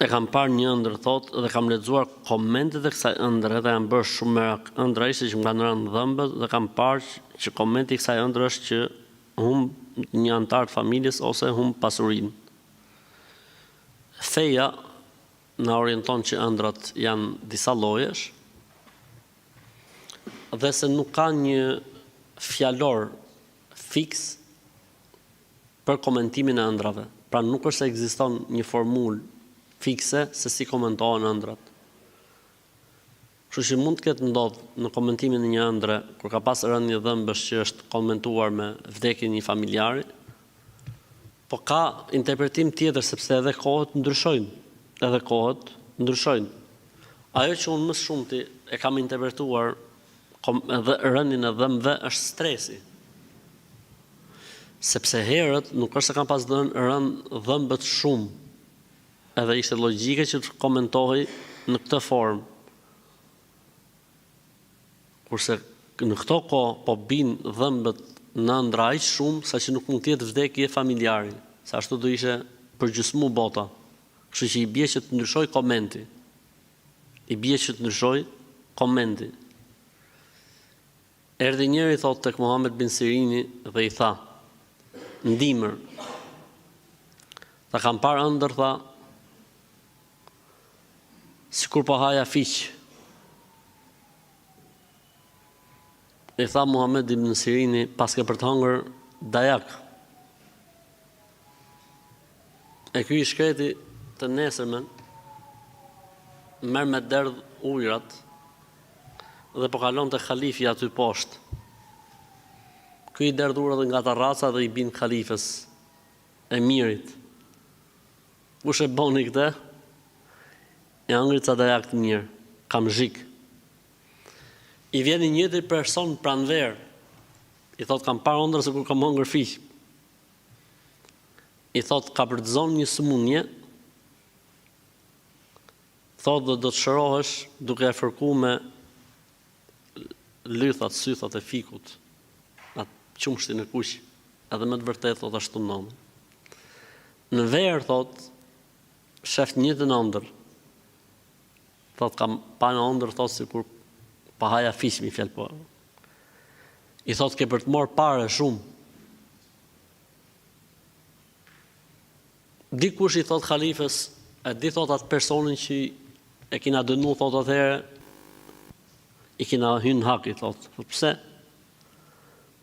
E kam parë një ëndër thotë dhe kam lexuar komentet e kësaj ëndre dhe janë bërë shumë merak. Ëndra ishte që më kanë rënë dhëmbët dhe kam parë që komenti i kësaj ëndre është që humb një antar të familjes ose humb pasurinë. Feja na orienton që ëndrat janë disa llojesh dhe se nuk ka një fjalor fiks për komentimin e ëndrave. Pra nuk është se ekziston një formulë fikse se si komentohen ëndrat. Kështu që mund të ketë ndodhur në komentimin e një ëndre kur ka pas rënë një dhëmbësh që është komentuar me vdekjen e një familjari, po ka interpretim tjetër sepse edhe kohët ndryshojnë. Ajo që unë më shumti e kam interpretuar edhe rënien e dhëmbëve është stresi. Sepse herët nuk është se kam pas rënë dhëmbët shumë, edhe ishte logjike që të komentohej në këtë formë. Kurse në këto kohë po bin dhëmbët në ëndra aq shumë sa që nuk mund të jetë vdekje familjari, sa ashtu do ishte përgjysmu bota. Kështu që i bie që të ndryshoj komenti. Erdhi njëri thotë tek Muhammed bin Sirini dhe i tha: "Ndimër. Ta kam parë ëndër tha sikur po haja fiq." I tha Muhammed ibn Sirini, paske për të hëngër dajak. E ky i shkreti të nesërmen merr me derdh ujrat dhe po kalon te halifi aty poshtë. Ky i derdh ujrat nga terraca dhe i bin halifes e mirit. Kush e boni këtë? E hëngrit sa dajak të mirë, kam zhik. I vjen një tjetër person pranver. I thot kam parë ëndër se kur kam hëngër fiq. I thot ka përdzon një sëmundje. Thot do të shërohesh duke e fërkuar me lythat, sythat e fikut. Atë qumshtin e kuq. Edhe më të vërtet thot ashtu ndodh. Në verë thot shef një të ëndër. Thot kam pa në ëndër thot sikur pa haja fiq mi fjalë po. I thot ke për të marrë parë shumë. Dikush i thot halifes, e di thot atë personin që e kina dënu thot atëherë, i kina hyrë hak i thot. Pse?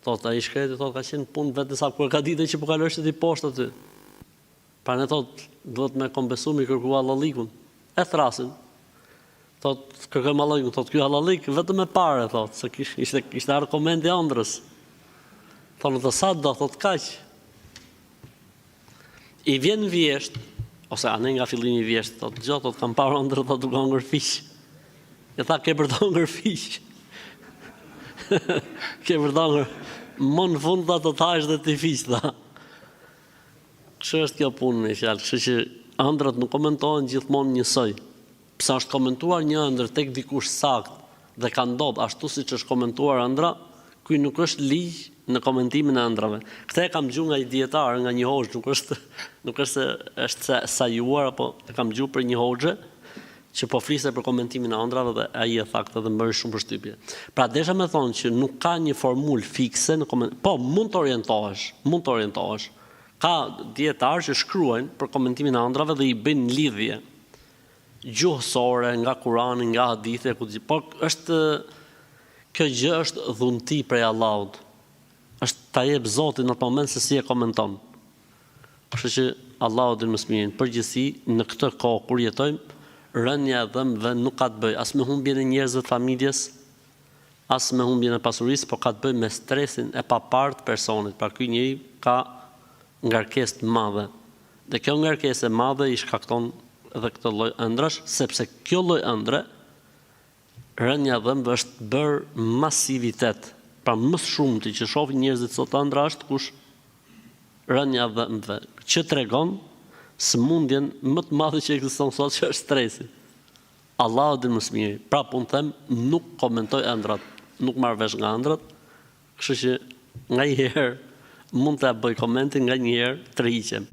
Thot ai shkreti thot ka qenë punë vetë sa kur ka ditë që po kalosh ti poshtë aty. Pra ne thot duhet me kompensu mi kërkua hallallikun. E thrasin. Thot kërkojmë hallallikun, thot ky hallallik vetëm me parë thot, se ishte argument i ëndrës. Thonë të sa do thot kaq. I vjen vjesht, ose anë nga fillimi vjesht, thot gjë thot kam parë ëndër thot duke hëngër fiq. E tha ke për të hëngër fiq. Ke për të hëngër. Më në fund tha të thash dhe ti fiq tha. Kështu është kjo punë me fjalë, kështu që ëndrat nuk komentohen gjithmonë njësoj. Pse është komentuar një ëndër tek dikush sakt dhe ka ndodhur ashtu siç është komentuar ëndra, ky nuk është ligj në komentimin e ëndrave. Këtë e kam dëgjuar nga një dietar, nga një hoxh, nuk është se është sajuar, apo e kam dëgjuar për një hoxhë që po fliste për komentimin e ëndrave dhe ai e tha këtë dhe më bëri shumë përshtypje. Pra desha me thonë që nuk ka një formulë fikse në komentim. Po mund të orientohesh. Ka dietarë që shkruajnë për komentimin e ëndrave dhe i bëjnë lidhje gjuhësore nga Kurani, nga hadithi, por kjo gjë është dhunti prej Allahut. Është ta jep Zoti në atë moment se si e komenton. Kështu që Allahu din më së miri. Përgjithësi në këtë kohë kur jetojmë, rënja e dhëmbëve nuk ka të bëjë as me humbjen e njerëzve të familjes, as me humbjen e pasurisë, por ka të bëjë me stresin e papartë personit. Pra ky njeri ka ngarkesë të madhe. Dhe kjo ngarkesë e madhe i shkakton edhe këtë lloj ëndrash, sepse kjo lloj ëndre, rënja e dhëmbëve është bërë masivitet. Pra më shumë ti që shohin njerëzit sot ëndra është kush rënja e dhëmbëve, që tregon sëmundjen më të madhe që ekziston sot, që është stresi. Allahu din më së miri. Pra unë them, nuk komentoj ëndrat, nuk marr vesh nga ëndrat, kështu që nganjëherë mund ta bëj komentin, nganjëherë tërhiqem.